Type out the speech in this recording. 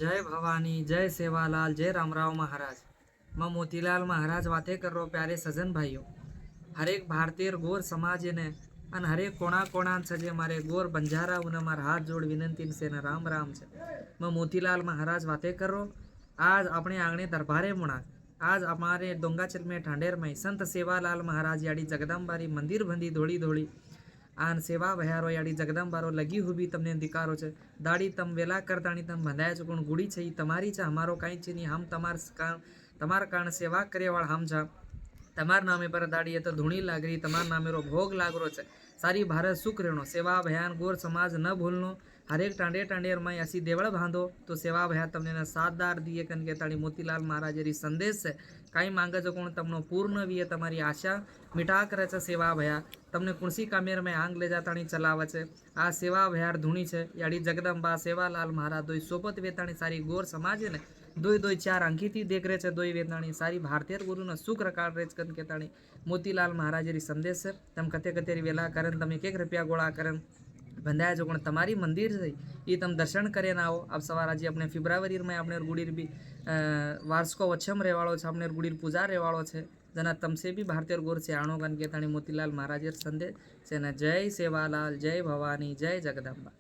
जय भवानी, जय सेवालाल, जय रामराव महाराज। मैं मोतीलाल महाराज बातें कर रहा हूँ प्यारे सजन भाइयों। हर एक भारतीय गोर समाज ने अन हर एक कोणा कोणा सजे मारे गोर बंजारा उन मार हाथ जोड़ विनंती से न राम राम से। मैं मोतीलाल महाराज बातें कर रहा हूँ। आज अपने आंगणे दरबारे मुणा आज हमारे डोंगाचल में ठांडेर में संत सेवालाल महाराज याड़ी जगदम्बारी मंदिर बंदी धोड़ी धोड़ी आन सेवा भयारो याड़ी जगदम्बारो लगी हुई तमने दिकारो छे दाड़ी तम वेला करताणी तम बंधाया छो कोण गुड़ी छे तमारी छे हमारो काई छे नहीं हम तमार कारण सेवा करे वाला हम छा तमार नामे पर दाड़ी तो धूणी लाग रही तमार नामे रो भोग लागरो छे सारी भारत सुख रेणो सेवा अभियान गोर समाज न भूलनो हर एक टांडे टांडेर में ऐसी देवड़ बांधो तो सेवा अभियान तमने सातदार दिए कन के ताड़ी मोतीलाल महाराज री संदेश है काई मांगे जो कोण तमनो पूर्ण वीए तमारी आशा मिटा करे छे सेवा अभियान तमने कुणसी कामेर में आंग ले जाताणी चलावे छे आ सेवा अभियान धूणी छे याड़ी जगदम्बा सेवालाल महाराज दोई सोबत वेताणी सारी गोर समाज ने दोई दोई चार अंकिती देख रहे छे दोई वेताणी सारी भारतीय गुरु न सुख रकाड़ रेच कन के ताणी मोतीलाल महाराज री संदेश है तम कते कतेरी वेला करन तमे 1 रुपया गोळा करन बंधाया जो तमारी मंदिर है ये तम दर्शन करे ना आओ अब सवार आज अपने फेब्रुआरी में अपने गुड़ीर भी वार्षिको वच्छम रेवाड़ो है अपने गुड़ीर पूजा रेवाड़ो है जना तमसे भी भारतीय गोर से आणो गन के ताणी मोतीलाल महाराज संदेश से न जय सेवालाल जय भवानी जय जगदम्बा।